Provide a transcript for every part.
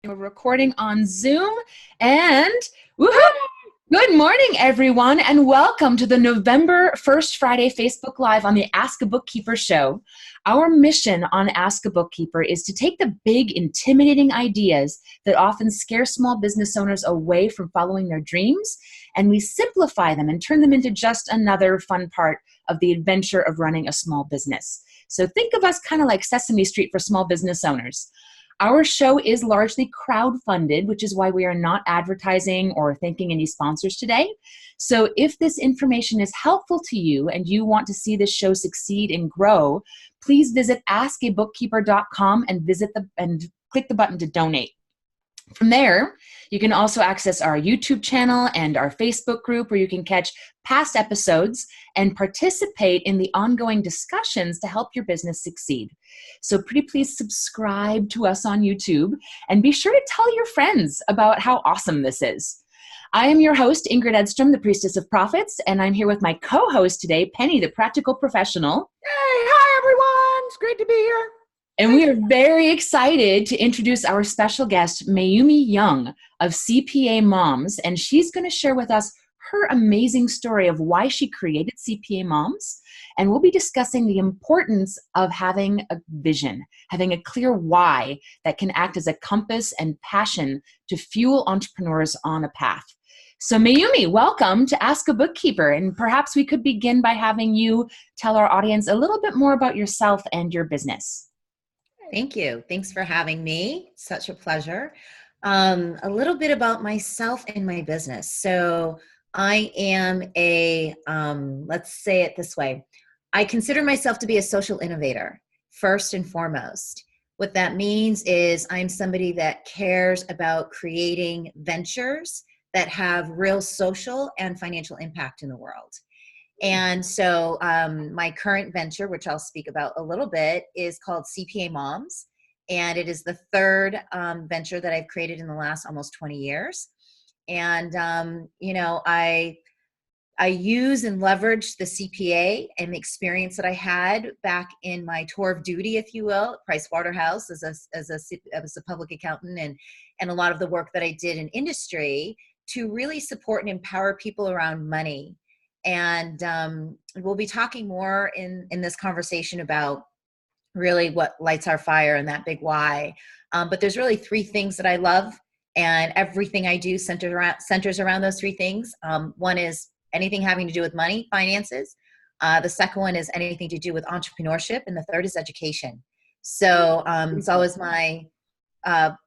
We're recording on Zoom and woohoo! Good morning, everyone, and welcome to the November 1st Friday Facebook Live on the Ask a Bookkeeper show. Our mission on Ask a Bookkeeper is to take the big, intimidating ideas that often scare small business owners away from following their dreams, and we simplify them and turn them into just another fun part of the adventure of running a small business. So think of us kind of like Sesame Street for small business owners. Our show is largely crowdfunded, which is why we are not advertising or thanking any sponsors today. So if this information is helpful to you and you want to see this show succeed and grow, please visit askabookkeeper.com and click the button to donate. From there, you can also access our YouTube channel and our Facebook group where you can catch past episodes and participate in the ongoing discussions to help your business succeed. So pretty please subscribe to us on YouTube and be sure to tell your friends about how awesome this is. I am your host, Ingrid Edstrom, the Priestess of Profits, and I'm here with my co-host today, Penny, the Practical Professional. Hey, hi everyone. It's great to be here. And we are very excited to introduce our special guest, Mayumi Young of CPA Moms, and she's going to share with us her amazing story of why she created CPA Moms, and we'll be discussing the importance of having a vision, having a clear why that can act as a compass and passion to fuel entrepreneurs on a path. So Mayumi, welcome to Ask a Bookkeeper, and perhaps we could begin by having you tell our audience a little bit more about yourself and your business. Thank you. Thanks for having me. Such a pleasure. A little bit about myself and my business. So I am let's say it this way. I consider myself to be a social innovator, first and foremost. What that means is I'm somebody that cares about creating ventures that have real social and financial impact in the world. And so my current venture, which I'll speak about a little bit, is called CPA Moms. And it is the third venture that I've created in the last almost 20 years. And, I use and leverage the CPA and the experience that I had back in my tour of duty, if you will, at Pricewaterhouse as a public accountant and a lot of the work that I did in industry to really support and empower people around money. And we'll be talking more in this conversation about really what lights our fire and that big why. But there's really three things that I love, and everything I do centers around those three things. One is anything having to do with money, finances. The second one is anything to do with entrepreneurship, and the third is education. So it's always my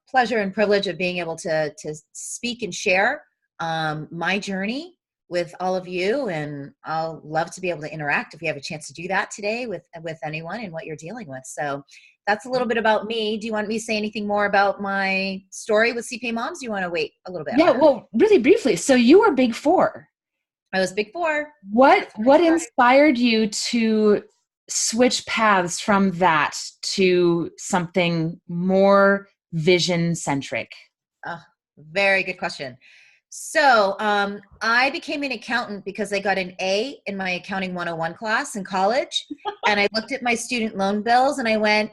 pleasure and privilege of being able to speak and share my journey with all of you, and I'll love to be able to interact if you have a chance to do that today with anyone and what you're dealing with. So that's a little bit about me. Do you want me to say anything more about my story with CPA Moms? Do you want to wait a little bit? Yeah, well, really briefly. So you were Big Four. I was Big Four. What inspired you to switch paths from that to something more vision-centric? Very good question. So I became an accountant because I got an A in my Accounting 101 class in college. And I looked at my student loan bills and I went,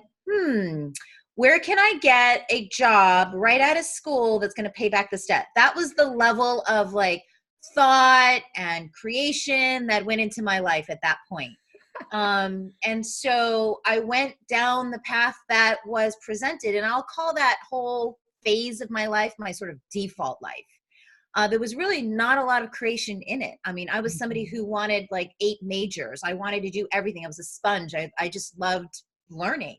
where can I get a job right out of school that's going to pay back this debt? That was the level of thought and creation that went into my life at that point. And so I went down the path that was presented, and I'll call that whole phase of my life my sort of default life. There was really not a lot of creation in it. I mean, I was somebody who wanted 8 majors. I wanted to do everything. I was a sponge. I just loved learning.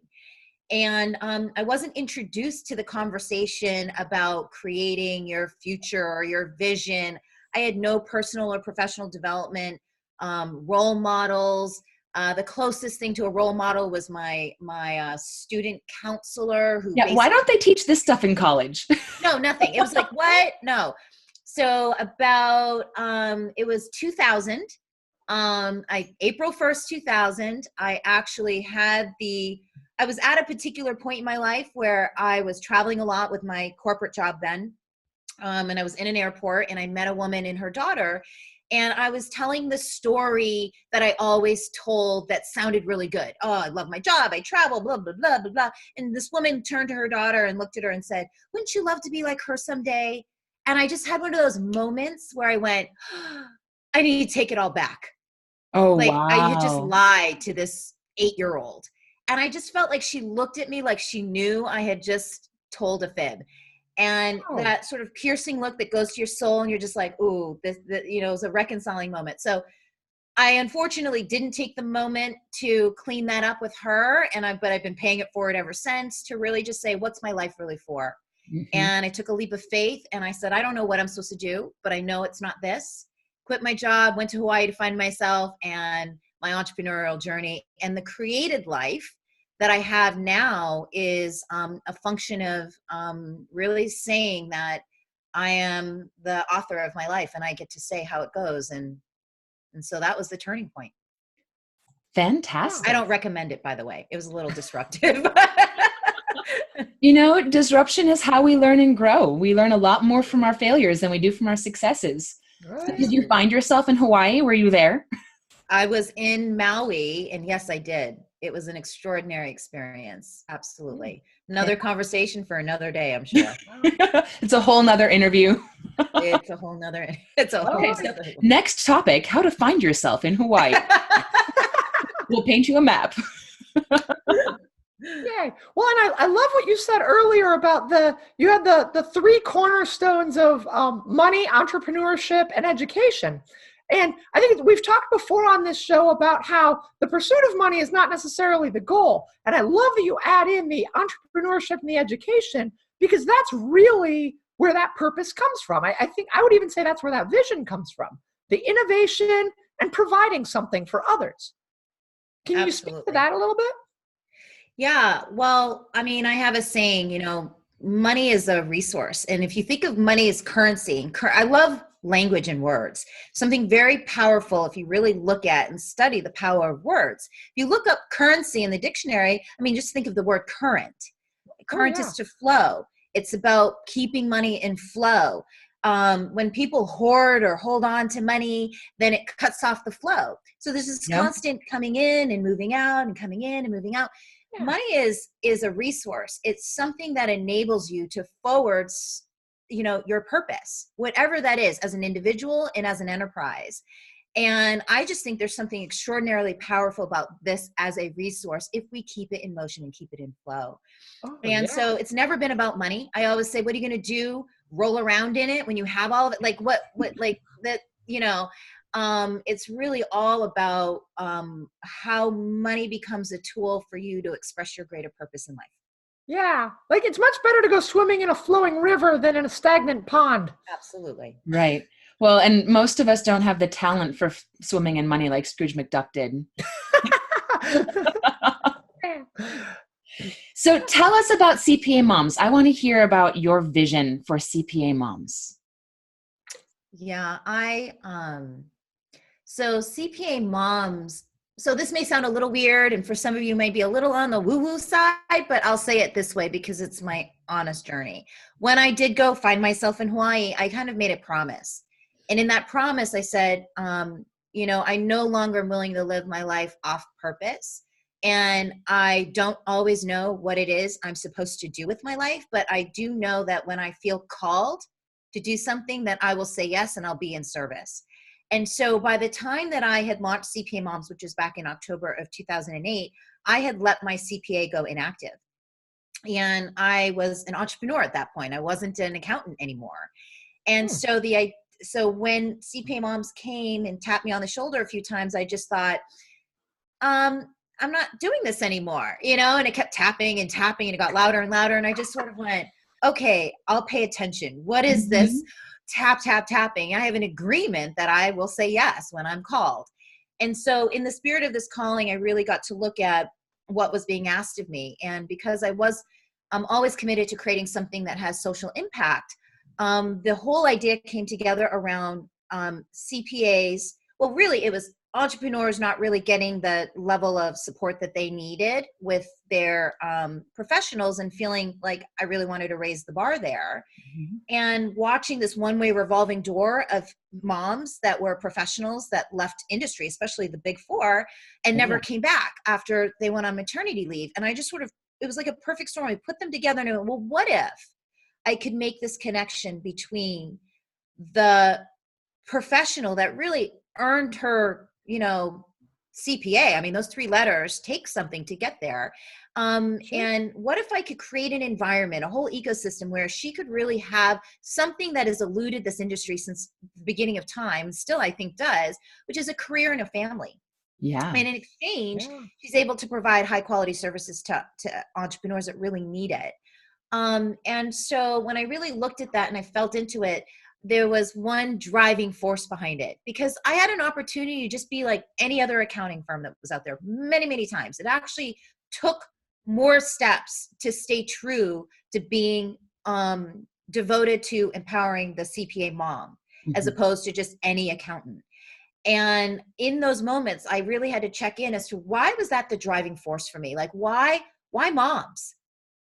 And I wasn't introduced to the conversation about creating your future or your vision. I had no personal or professional development, role models. The closest thing to a role model was my student counselor who why don't they teach this stuff in college? No, nothing. It was what? No. So about, it was 2000, April 1st, 2000, I actually I was at a particular point in my life where I was traveling a lot with my corporate job then. And I was in an airport and I met a woman and her daughter, And I was telling the story that I always told that sounded really good. Oh, I love my job. I travel, blah, blah, blah, blah, blah. And this woman turned to her daughter and looked at her and said, wouldn't you love to be like her someday? And I just had one of those moments where I went, I need to take it all back. Oh, Like I had just wow. lied to this 8-year-old. And I just felt like she looked at me like she knew I had just told a fib. And Oh. that sort of piercing look that goes to your soul, and you're just like, ooh, this you know, is a reconciling moment. So I unfortunately didn't take the moment to clean that up with her, but I've been paying it forward ever since to really just say, what's my life really for? Mm-hmm. And I took a leap of faith and I said, I don't know what I'm supposed to do, but I know it's not this. Quit my job, went to Hawaii to find myself and my entrepreneurial journey. And the created life that I have now is a function of really saying that I am the author of my life and I get to say how it goes. And so that was the turning point. Fantastic. I don't recommend it, by the way. It was a little disruptive. You know, disruption is how we learn and grow. We learn a lot more from our failures than we do from our successes. Right. So did you find yourself in Hawaii? Were you there? I was in Maui, and yes, I did. It was an extraordinary experience. Absolutely. Another conversation for another day, I'm sure. It's a whole nother interview. It's a whole nother. Okay, so next topic, how to find yourself in Hawaii. We'll paint you a map. Yay. Well, and I love what you said earlier about you had the three cornerstones of money, entrepreneurship, and education. And I think we've talked before on this show about how the pursuit of money is not necessarily the goal. And I love that you add in the entrepreneurship and the education, because that's really where that purpose comes from. I think I would even say that's where that vision comes from, the innovation and providing something for others. Can you speak to that a little bit? Yeah. Well, I mean, I have a saying, you know, money is a resource. And if you think of money as currency, I love language and words, something very powerful if you really look at and study the power of words. If you look up currency in the dictionary, I mean, just think of the word current. Current is to flow. It's about keeping money in flow. When people hoard or hold on to money, then it cuts off the flow. So there's this constant coming in and moving out and coming in and moving out. Yeah. Money is a resource. It's something that enables you to forward, you know, your purpose, whatever that is, as an individual and as an enterprise. And I just think there's something extraordinarily powerful about this as a resource if we keep it in motion and keep it in flow. So it's never been about money. I always say, what are you going to do? Roll around in it when you have all of it? Like what like that, you know, it's really all about how money becomes a tool for you to express your greater purpose in life. Yeah, like it's much better to go swimming in a flowing river than in a stagnant pond. Absolutely. Right. Well, and most of us don't have the talent for swimming in money like Scrooge McDuck did. So tell us about CPA Moms. I want to hear about your vision for CPA Moms. Yeah, so CPA Moms, so this may sound a little weird, and for some of you may be a little on the woo-woo side, but I'll say it this way because it's my honest journey. When I did go find myself in Hawaii, I kind of made a promise. And in that promise, I said, you know, I no longer am willing to live my life off purpose. And I don't always know what it is I'm supposed to do with my life, but I do know that when I feel called to do something, that I will say yes and I'll be in service. And so by the time that I had launched CPA Moms, which was back in October of 2008, I had let my CPA go inactive. And I was an entrepreneur at that point. I wasn't an accountant anymore. And so when CPA Moms came and tapped me on the shoulder a few times, I just thought, I'm not doing this anymore, you know, and it kept tapping and tapping and it got louder and louder. And I just sort of went, okay, I'll pay attention. What is this tap, tap, tapping? I have an agreement that I will say yes when I'm called. And so in the spirit of this calling, I really got to look at what was being asked of me. And because I was always committed to creating something that has social impact, the whole idea came together around CPAs. Well, really, it was entrepreneurs not really getting the level of support that they needed with their professionals, and feeling like I really wanted to raise the bar there. Mhm. And watching this one-way revolving door of moms that were professionals that left industry, especially the big four, and never came back after they went on maternity leave. And I just sort of, it was like a perfect storm. I put them together and I went, well, what if I could make this connection between the professional that really earned her, CPA. I mean, those 3 letters take something to get there. Sure. And what if I could create an environment, a whole ecosystem where she could really have something that has eluded this industry since the beginning of time, still I think does, which is a career and a family. Yeah. And in exchange, Yeah. she's able to provide high quality services to entrepreneurs that really need it. And so when I really looked at that and I felt into it, there was one driving force behind it, because I had an opportunity to just be like any other accounting firm that was out there many, many times. It actually took more steps to stay true to being devoted to empowering the CPA mom, as Mhm. opposed to just any accountant. And in those moments, I really had to check in as to why was that the driving force for me? Like, why moms?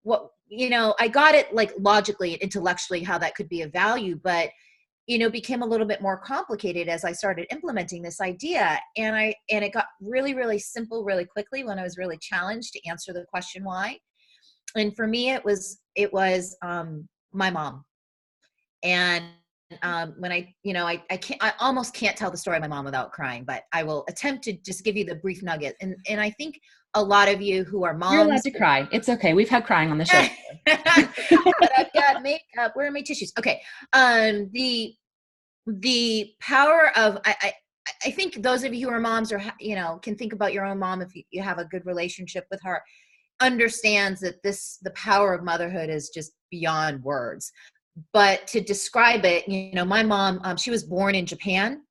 What, I got it like logically and intellectually how that could be of value, but became a little bit more complicated as I started implementing this idea. And it got really, really simple really quickly when I was really challenged to answer the question why. And for me, it was my mom. And when I almost can't tell the story of my mom without crying, but I will attempt to just give you the brief nugget. And I think a lot of you who are You're allowed moms, to cry. It's okay. We've had crying on the show. but I've got makeup. Where are my tissues? Okay. The power of, I think those of you who are moms, or can think about your own mom, if you have a good relationship with her, understands that the power of motherhood is just beyond words. But to describe it, my mom, she was born in Japan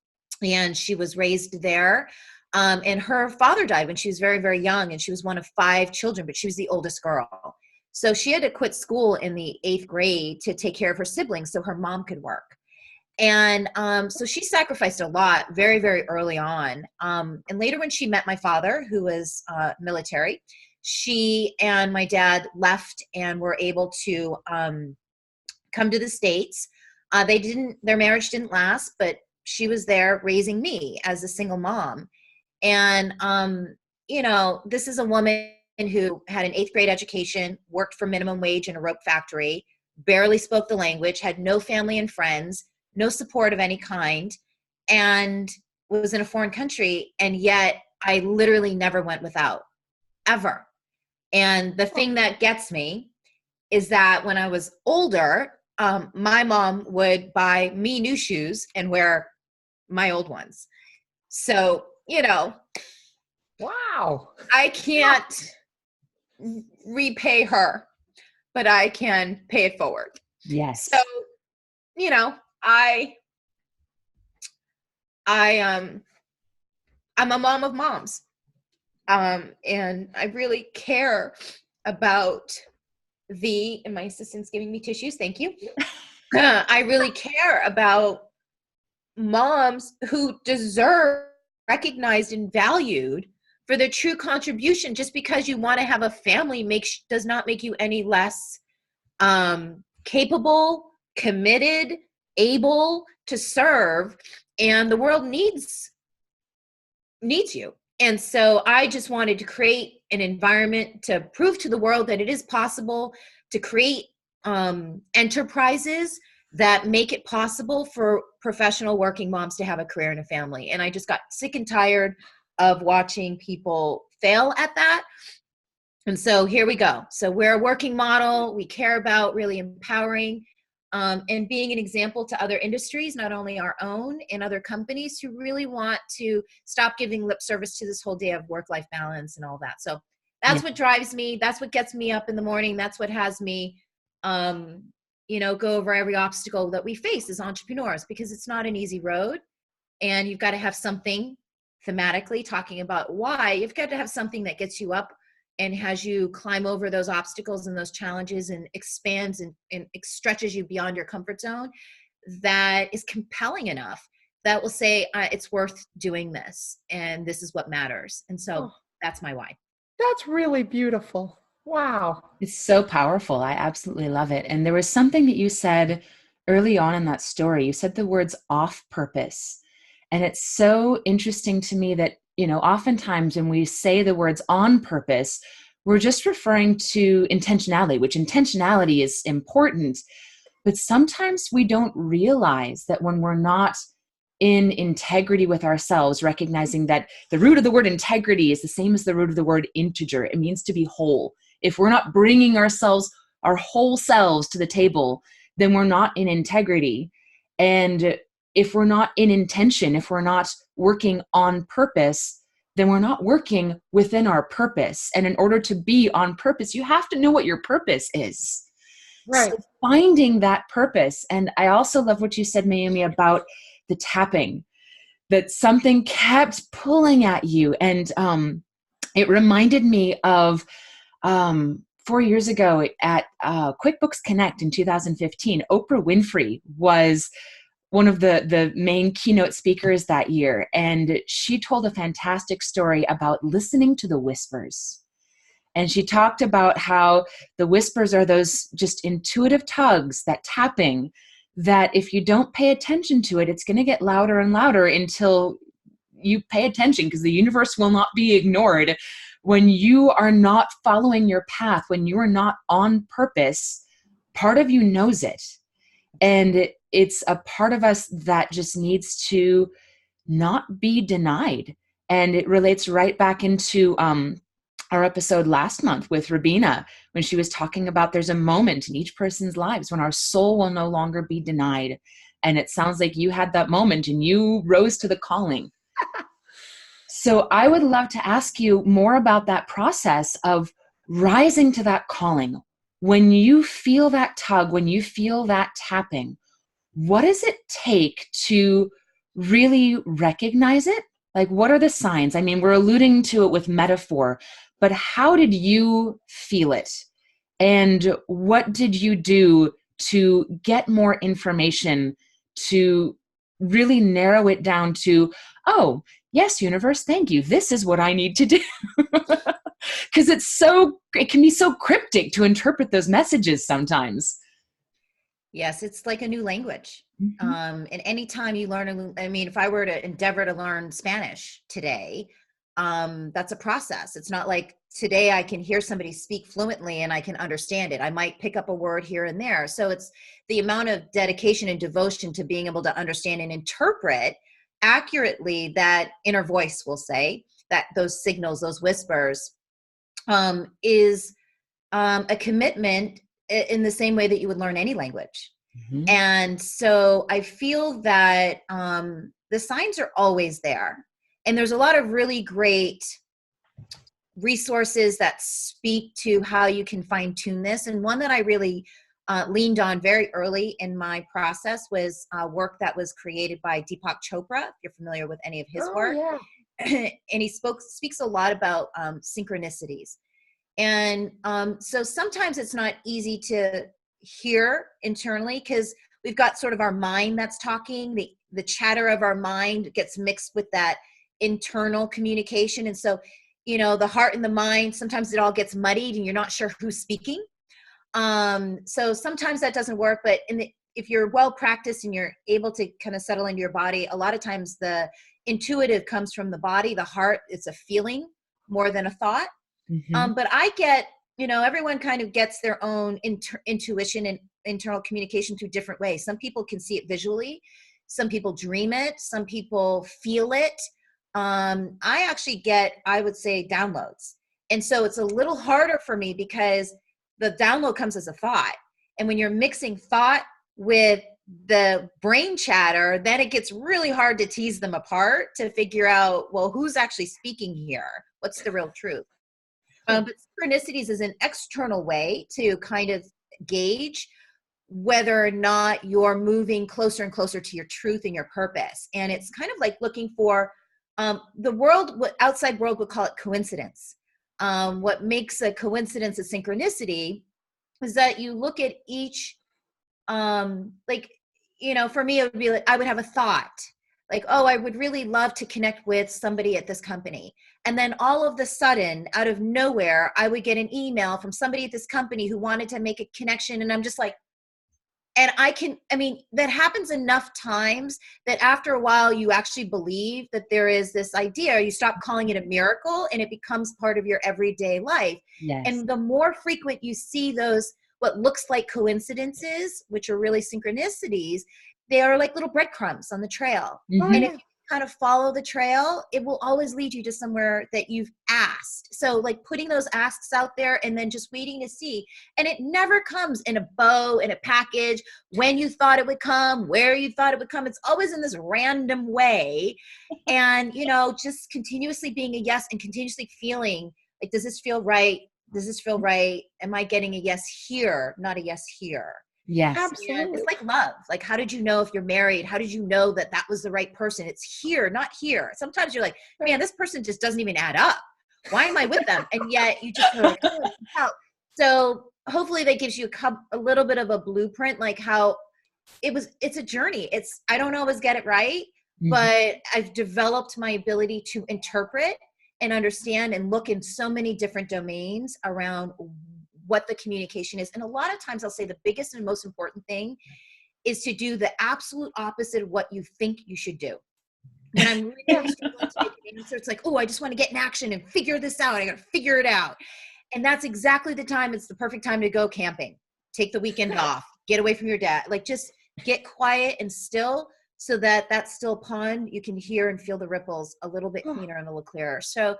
and she was raised there. And her father died when she was very, very young, and she was one of 5 children, but she was the oldest girl. So she had to quit school in the 8th grade to take care of her siblings so her mom could work. And so she sacrificed a lot very, very early on. And later when she met my father, who was military, she and my dad left and were able to come to the States. Their marriage didn't last, but she was there raising me as a single mom. And, this is a woman who had an 8th grade education, worked for minimum wage in a rope factory, barely spoke the language, had no family and friends, no support of any kind, and was in a foreign country. And yet I literally never went without, ever. And the thing that gets me is that when I was older, my mom would buy me new shoes and wear my old ones. So, Wow. I can't repay her, but I can pay it forward. Yes. So, I I'm a mom of moms. And I really care about and my assistant's giving me tissues. Thank you. I really care about moms who deserve recognized and valued for their true contribution. Just because you want to have a family does not make you any less capable, committed, able to serve, and the world needs you. And so I just wanted to create an environment to prove to the world that it is possible to create enterprises that make it possible for professional working moms to have a career and a family. And I just got sick and tired of watching people fail at that. And so here we go. So we're a working model. We care about really empowering and being an example to other industries, not only our own, and other companies who really want to stop giving lip service to this whole day of work-life balance and all that. So that's what drives me. That's what gets me up in the morning. That's what has me, go over every obstacle that we face as entrepreneurs, because it's not an easy road. And you've got to have something thematically talking about why. You've got to have something that gets you up and has you climb over those obstacles and those challenges and expands and stretches you beyond your comfort zone, that is compelling enough that will say, it's worth doing this, and this is what matters. And so Oh, that's my why. that's really beautiful. Wow. It's so powerful. I absolutely love it. And there was something that you said early on in that story. You said the words off purpose. And it's so interesting to me that, oftentimes when we say the words on purpose, we're just referring to intentionality, which intentionality is important. But sometimes we don't realize that when we're not in integrity with ourselves, recognizing that the root of the word integrity is the same as the root of the word integer. It means to be whole. If we're not bringing ourselves, our whole selves to the table, then we're not in integrity. And if we're not in intention, if we're not working on purpose, then we're not working within our purpose. And in order to be on purpose, you have to know what your purpose is. Right. So finding that purpose. And I also love what you said, Mayumi, about the tapping, that something kept pulling at you. And it reminded me of 4 years ago at QuickBooks Connect in 2015. Oprah Winfrey was one of the main keynote speakers that year. And she told a fantastic story about listening to the whispers. And she talked about how the whispers are those just intuitive tugs, that tapping, that if you don't pay attention to it, it's going to get louder and louder until you pay attention, because the universe will not be ignored. When you are not following your path, when you are not on purpose, part of you knows it. And it's a part of us that just needs to not be denied. And it relates right back into our episode last month with Rabina, when she was talking about there's a moment in each person's lives when our soul will no longer be denied. And it sounds like you had that moment and you rose to the calling. So I would love to ask you more about that process of rising to that calling. When you feel that tug, when you feel that tapping, what does it take to really recognize it? Like, what are the signs? I mean, we're alluding to it with metaphor, but how did you feel it? And what did you do to get more information to really narrow it down to, oh, yes, universe, thank you. This is what I need to do. Because it can be so cryptic to interpret those messages sometimes. Yes, it's like a new language. Mm-hmm. And anytime you learn, if I were to endeavor to learn Spanish today, that's a process. It's not like today I can hear somebody speak fluently and I can understand it. I might pick up a word here and there. So it's the amount of dedication and devotion to being able to understand and interpret accurately that inner voice will say, that those signals, those whispers, is a commitment in the same way that you would learn any language. Mm-hmm. And so I feel that the signs are always there. And there's a lot of really great resources that speak to how you can fine tune this. And one that I really leaned on very early in my process was work that was created by Deepak Chopra, if you're familiar with any of his work. Yeah. And he speaks a lot about synchronicities. And so sometimes it's not easy to hear internally because we've got sort of our mind that's talking, the chatter of our mind gets mixed with that internal communication. And so, the heart and the mind, sometimes it all gets muddied and you're not sure who's speaking. So sometimes that doesn't work, but if you're well practiced and you're able to kind of settle into your body, a lot of times the intuitive comes from the body, the heart, it's a feeling more than a thought. Mm-hmm. But I get, everyone kind of gets their own intuition and internal communication through different ways. Some people can see it visually. Some people dream it. Some people feel it. I actually get, I would say, downloads. And so it's a little harder for me because the download comes as a thought. And when you're mixing thought with the brain chatter, then it gets really hard to tease them apart to figure out, well, who's actually speaking here? What's the real truth? But synchronicities is an external way to kind of gauge whether or not you're moving closer and closer to your truth and your purpose. And it's kind of like looking for outside world would call it coincidence. What makes a coincidence a synchronicity is that you look at each, for me, it would be like, I would have a thought. like, oh, I would really love to connect with somebody at this company. And then all of the sudden, out of nowhere, I would get an email from somebody at this company who wanted to make a connection. And I'm just like, and that happens enough times that after a while you actually believe that there is this idea. You stop calling it a miracle and it becomes part of your everyday life. Yes. And the more frequent you see those, what looks like coincidences, which are really synchronicities, they are like little breadcrumbs on the trail. Mm-hmm. And if you kind of follow the trail, it will always lead you to somewhere that you've asked. So like putting those asks out there and then just waiting to see. And it never comes in a bow, in a package, when you thought it would come, where you thought it would come. It's always in this random way. And, just continuously being a yes and continuously feeling like, does this feel right? Does this feel right? Am I getting a yes here, not a yes here? Yes. Absolutely. And it's like love. Like, how did you know if you're married? How did you know that that was the right person? It's here, not here. Sometimes you're like, man, this person just doesn't even add up. Why am I with them? And yet you just are like, oh, so hopefully that gives you a little bit of a blueprint, like how it's a journey. I don't always get it right, but I've developed my ability to interpret and understand and look in so many different domains around what the communication is. And a lot of times I'll say the biggest and most important thing is to do the absolute opposite of what you think you should do. When I'm really struggling to make an answer, it's like, oh, I just want to get in action and figure this out. I got to figure it out. And that's exactly the time. It's the perfect time to go camping. Take the weekend off, get away from your dad, like just get quiet and still, so that still pond, you can hear and feel the ripples a little bit cleaner and a little clearer. So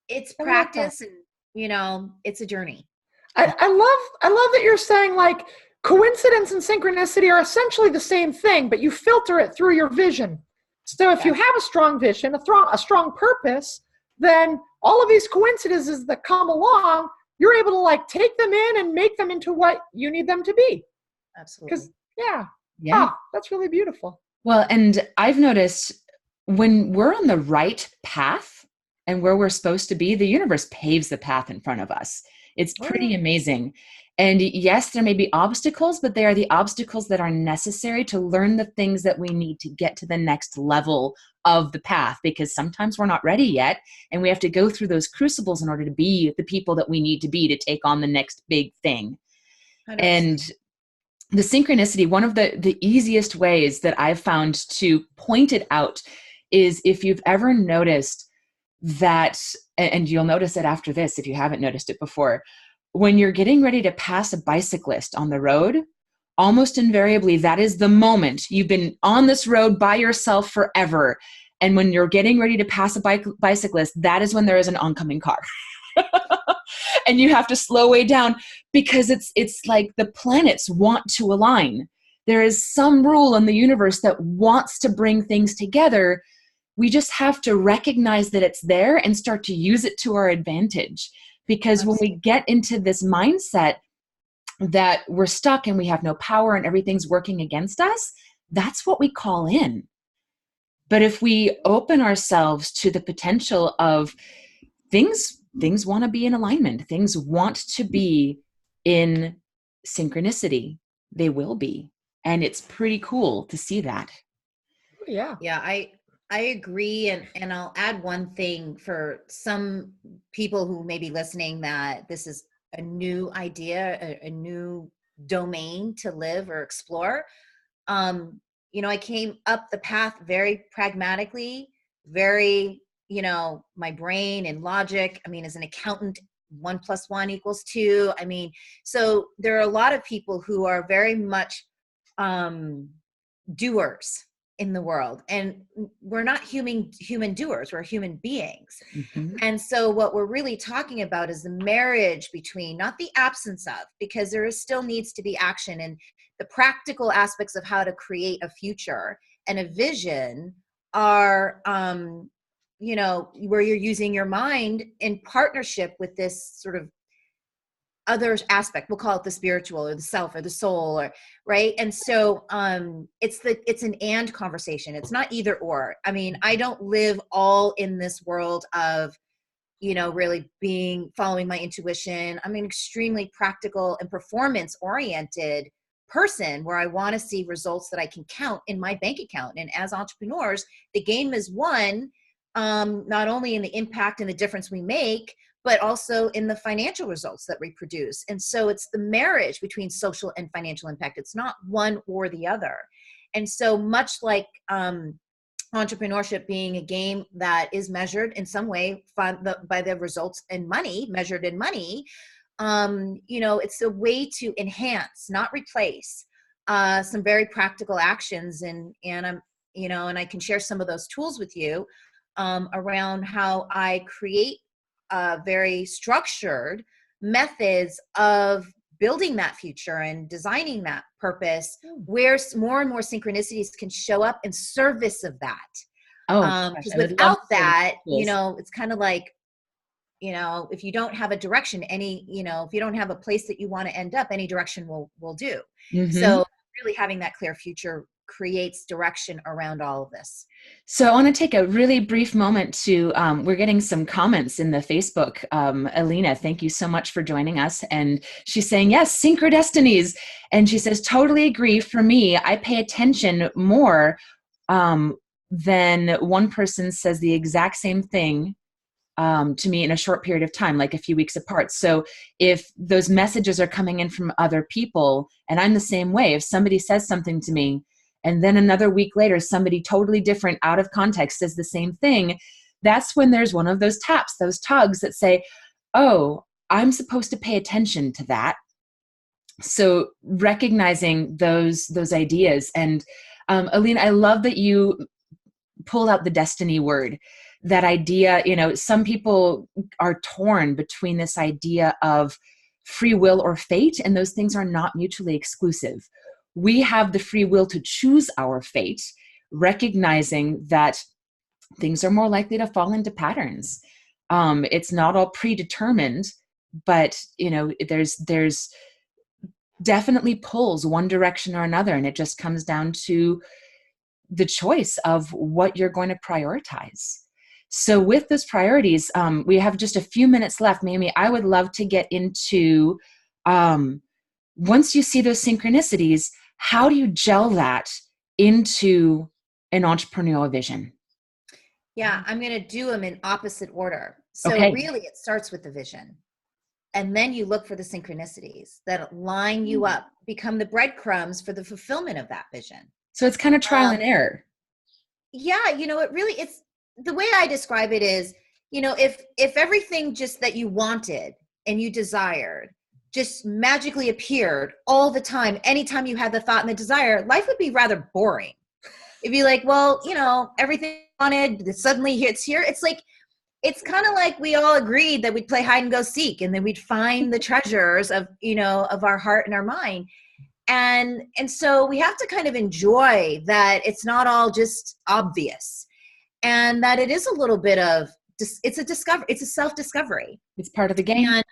it's practice and, it's a journey. I love that you're saying like coincidence and synchronicity are essentially the same thing, but you filter it through your vision. So if you have a strong vision, a strong purpose, then all of these coincidences that come along, you're able to like take them in and make them into what you need them to be. Absolutely. Because that's really beautiful. Well, and I've noticed when we're on the right path and where we're supposed to be, the universe paves the path in front of us. It's pretty amazing. And yes, there may be obstacles, but they are the obstacles that are necessary to learn the things that we need to get to the next level of the path, because sometimes we're not ready yet. And we have to go through those crucibles in order to be the people that we need to be to take on the next big thing. 100%. And the synchronicity, one of the easiest ways that I've found to point it out is if you've ever noticed that, and you'll notice it after this if you haven't noticed it before, when you're getting ready to pass a bicyclist on the road, almost invariably that is the moment. You've been on this road by yourself forever, and when you're getting ready to pass a bicyclist, that is when there is an oncoming car. And you have to slow way down because it's like the planets want to align. There is some rule in the universe that wants to bring things together. We just have to recognize that it's there and start to use it to our advantage. Because when we get into this mindset that we're stuck and we have no power and everything's working against us, that's what we call in. But if we open ourselves to the potential of things want to be in alignment, things want to be in synchronicity, they will be. And it's pretty cool to see that. Yeah. Yeah, I agree. And I'll add one thing for some people who may be listening, that this is a new idea, a new domain to live or explore. I came up the path very pragmatically, very, my brain and logic. As an accountant, 1 + 1 = 2. So there are a lot of people who are very much doers in the world, and we're not human doers, we're human beings. Mm-hmm. And so what we're really talking about is the marriage between, not the absence of, because there still needs to be action, and the practical aspects of how to create a future and a vision are where you're using your mind in partnership with this sort of other aspect. We'll call it the spiritual or the self or the soul, or right. And so it's an and conversation. It's not either or. I don't live all in this world of, really following my intuition. I'm an extremely practical and performance oriented person where I want to see results that I can count in my bank account. And as entrepreneurs, the game is won, not only in the impact and the difference we make, but also in the financial results that we produce. And so it's the marriage between social and financial impact. It's not one or the other. And so much like entrepreneurship being a game that is measured in some way by the results and money, measured in money, it's a way to enhance, not replace, some very practical actions. And I can share some of those tools with you around how I create very structured methods of building that future and designing that purpose, where more and more synchronicities can show up in service of that. Because without that, it's kind of like, if you don't have a direction, if you don't have a place that you want to end up, any direction will do. Mm-hmm. So really having that clear future creates direction around all of this. So I want to take a really brief moment to, we're getting some comments in the Facebook. Alina, thank you so much for joining us. And she's saying, yes, synchrodestinies. And she says, totally agree. For me, I pay attention more than one person says the exact same thing to me in a short period of time, like a few weeks apart. So if those messages are coming in from other people, and I'm the same way, if somebody says something to me, and then another week later, somebody totally different out of context says the same thing, that's when there's one of those taps, those tugs that say, oh, I'm supposed to pay attention to that. So recognizing those ideas. And Alina, I love that you pulled out the destiny word. That idea, some people are torn between this idea of free will or fate, and those things are not mutually exclusive. We have the free will to choose our fate, recognizing that things are more likely to fall into patterns. It's not all predetermined, but there's definitely pulls one direction or another, and it just comes down to the choice of what you're going to prioritize. So with those priorities, we have just a few minutes left. Mayumi, I would love to get into, once you see those synchronicities, how do you gel that into an entrepreneurial vision? Yeah, I'm going to do them in opposite order. So really it starts with the vision. And then you look for the synchronicities that line you up, become the breadcrumbs for the fulfillment of that vision. So it's kind of trial and error. Yeah, it's the way I describe it is, if everything just that you wanted and you desired just magically appeared all the time, anytime you had the thought and the desire, life would be rather boring. It'd be like, well, everything I wanted, suddenly it's here. It's like, it's kind of like we all agreed that we'd play hide and go seek, and then we'd find the treasures of our heart and our mind. And so we have to kind of enjoy that it's not all just obvious, and that it is a little bit of, it's a self-discovery. It's part of the game. And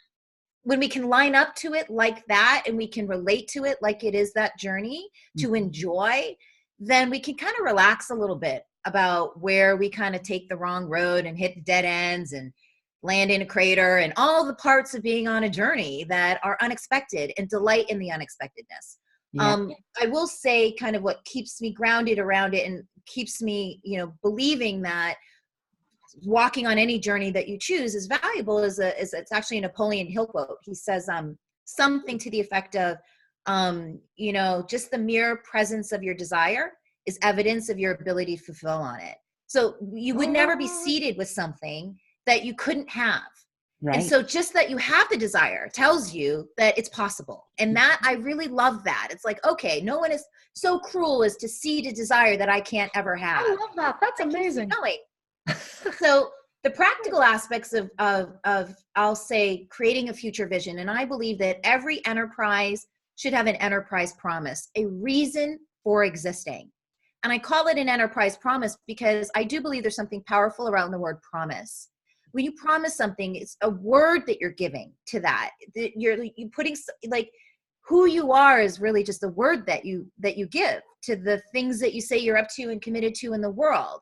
when we can line up to it like that, and we can relate to it like it is that journey to enjoy, then we can kind of relax a little bit about where we kind of take the wrong road and hit dead ends and land in a crater, and all the parts of being on a journey that are unexpected, and delight in the unexpectedness. Yeah. I will say kind of what keeps me grounded around it and keeps me, believing that walking on any journey that you choose is valuable is it's actually a Napoleon Hill quote. He says something to the effect of, just the mere presence of your desire is evidence of your ability to fulfill on it. So you would never be seated with something that you couldn't have. Right. And so just that you have the desire tells you that it's possible. And that, I really love that. It's like, okay, no one is so cruel as to seed a desire that I can't ever have. I love that. That's amazing. So the practical aspects of I'll say creating a future vision. And I believe that every enterprise should have an enterprise promise, a reason for existing. And I call it an enterprise promise because I do believe there's something powerful around the word promise. When you promise something, it's a word that you're giving to that. You're putting, like, who you are is really just a word that you give to the things that you say you're up to and committed to in the world.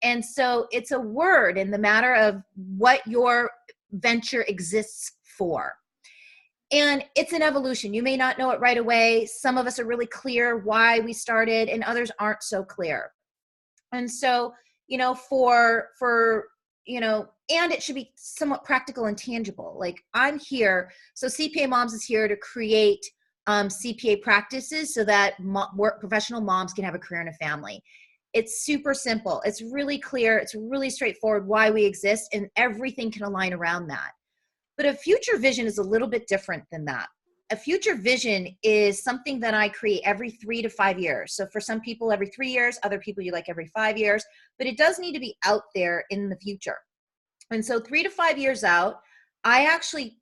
And so it's a word in the matter of what your venture exists for. And it's an evolution. You may not know it right away. Some of us are really clear why we started, and others aren't so clear. And so, and it should be somewhat practical and tangible. Like, I'm here. So CPA Moms is here to create CPA practices so that professional moms can have a career and a family. It's super simple. It's really clear. It's really straightforward why we exist, and everything can align around that. But a future vision is a little bit different than that. A future vision is something that I create every 3 to 5 years. So for some people, every 3 years, other people you like every 5 years, but it does need to be out there in the future. And so 3 to 5 years out, I actually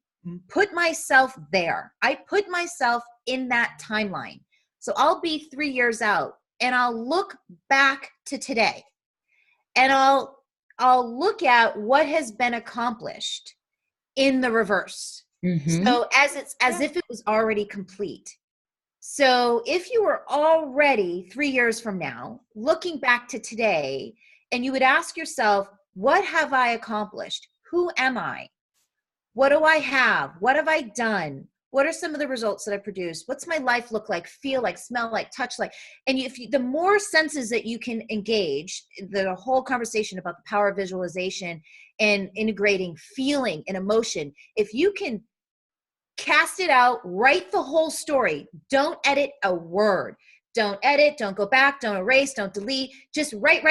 put myself there. I put myself in that timeline. So I'll be 3 years out, and I'll look back to today, and I'll look at what has been accomplished in the reverse. Mm-hmm. So as if it was already complete. So if you were already 3 years from now, looking back to today, and you would ask yourself, what have I accomplished? Who am I? What do I have? What have I done? What are some of the results that I produced? What's my life look like, feel like, smell like, touch like? And the more senses that you can engage, the whole conversation about the power of visualization and integrating feeling and emotion, if you can cast it out, write the whole story, don't edit a word. Don't edit, don't go back, don't erase, don't delete. Just write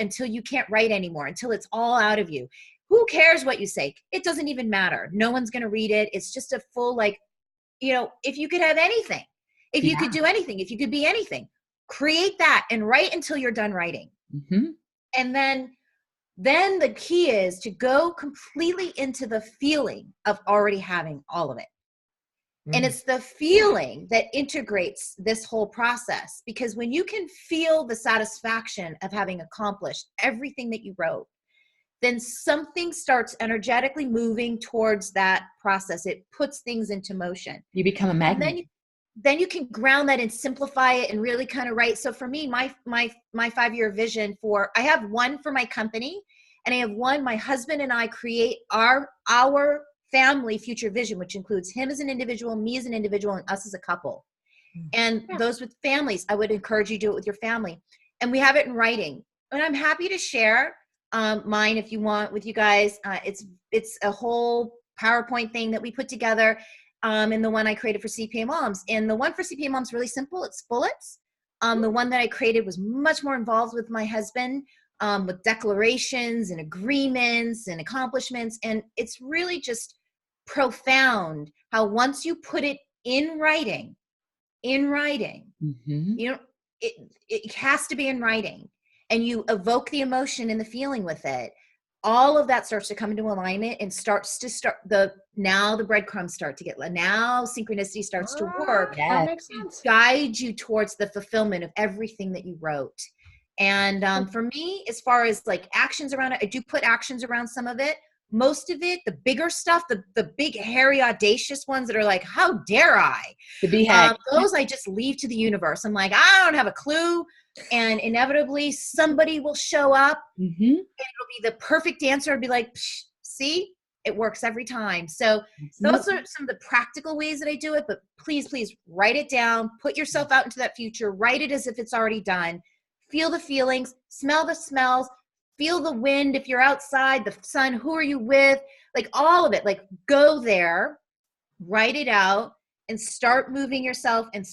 until you can't write anymore, until it's all out of you. Who cares what you say? It doesn't even matter. No one's going to read it. It's just a full, if you could have anything, if you could do anything, if you could be anything, create that and write until you're done writing. Mm-hmm. And then the key is to go completely into the feeling of already having all of it. And it's the feeling that integrates this whole process, because when you can feel the satisfaction of having accomplished everything that you wrote, then something starts energetically moving towards that process. It puts things into motion. You become a magnet. And then you can ground that and simplify it and really kind of write. So for me, my 5-year vision I have one for my company, and I have one, my husband and I create our family future vision, which includes him as an individual, me as an individual, and us as a couple. And those with families, I would encourage you to do it with your family. And we have it in writing. And I'm happy to share mine if you want with you guys. It's a whole PowerPoint thing that we put together, and the one I created for CPA Moms. And the one for CPA Moms is really simple. It's bullets. The one that I created was much more involved with my husband, with declarations and agreements and accomplishments. And it's really just profound how once you put it in writing, Mm-hmm. it has to be in writing, and you evoke the emotion and the feeling with it. All of that starts to come into alignment and now the breadcrumbs start to get, now synchronicity starts to work. That makes sense. Guide you towards the fulfillment of everything that you wrote. And for me, as far as like actions around it, I do put actions around some of it. Most of it, the bigger stuff, the big, hairy, audacious ones that are like, how dare I? The BHAG. Those I just leave to the universe. I'm like, I don't have a clue. And inevitably, somebody will show up, Mm-hmm. and it'll be the perfect answer. I'd be like, see, it works every time. So those are some of the practical ways that I do it. But please, please write it down. Put yourself out into that future. Write it as if it's already done. Feel the feelings. Smell the smells. Feel the wind if you're outside, the sun, who are you with? Like all of it, like go there, write it out, and start moving yourself in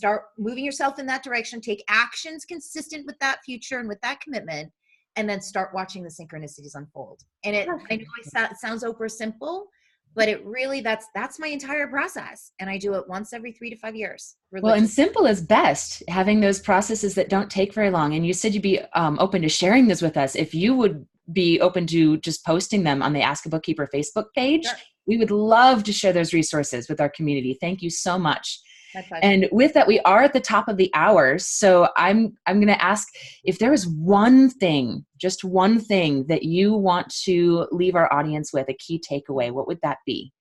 that direction. Take actions consistent with that future and with that commitment, and then start watching the synchronicities unfold. And I know it sounds over simple, but it really, that's my entire process. And I do it once every 3 to 5 years. Well, and simple is best, having those processes that don't take very long. And you said you'd be open to sharing this with us. If you would be open to just posting them on the Ask a Bookkeeper Facebook page, Sure. We would love to share those resources with our community. Thank you so much. My pleasure. And with that, we are at the top of the hour. So I'm going to ask if there is one thing, just one thing that you want to leave our audience with, a key takeaway, what would that be?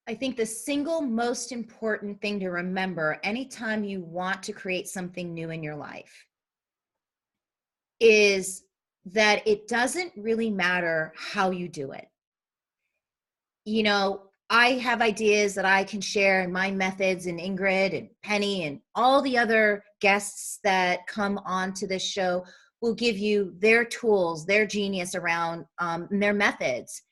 I think the single most important thing to remember anytime you want to create something new in your life is that it doesn't really matter how you do it. you know, I have ideas that I can share, and my methods, and Ingrid and Penny and all the other guests that come on to this show will give you their tools, their genius around their methods.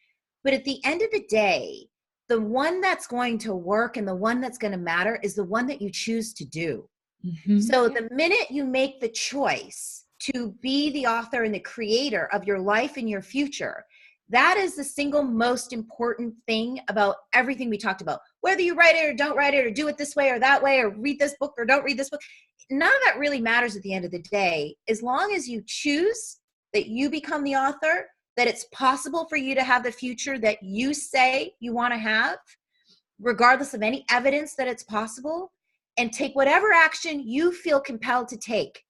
But at the end of the day, the one that's going to work and the one that's going to matter is the one that you choose to do. Mm-hmm. So the minute you make the choice to be the author and the creator of your life and your future, that is the single most important thing about everything we talked about. Whether you write it or don't write it, or do it this way or that way, or read this book or don't read this book, none of that really matters at the end of the day. As long as you choose that you become the author, that it's possible for you to have the future that you say you want to have, regardless of any evidence that it's possible, and take whatever action you feel compelled to take.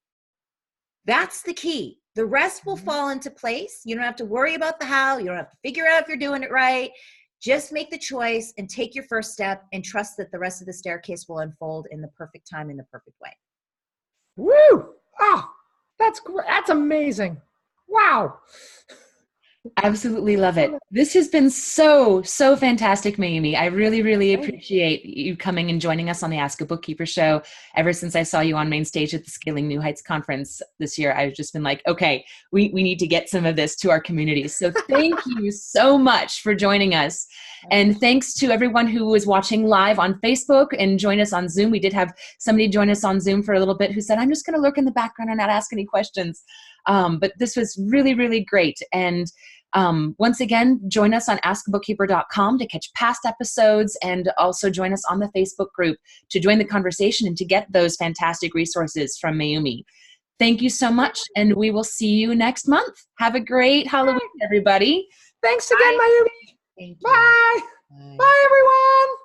That's the key. The rest will fall into place. You don't have to worry about the how. You don't have to figure out if you're doing it right. Just make the choice and take your first step and trust that the rest of the staircase will unfold in the perfect time, in the perfect way. Woo! Oh, that's great. That's amazing. Wow. Absolutely love it. This has been so fantastic, Mayumi. I really, really appreciate you coming and joining us on the Ask a Bookkeeper show. Ever since I saw you on main stage at the Scaling New Heights conference this year, I've just been like, okay, we need to get some of this to our community. So thank you so much for joining us. And thanks to everyone who was watching live on Facebook and join us on Zoom. We did have somebody join us on Zoom for a little bit who said, I'm just going to lurk in the background and not ask any questions. But this was really, really great. And once again, join us on askbookkeeper.com to catch past episodes, and also join us on the Facebook group to join the conversation and to get those fantastic resources from Mayumi. Thank you so much, and we will see you next month. Have a great Halloween, everybody. Thanks again, Mayumi. Thank you. Bye. Bye. Bye, everyone.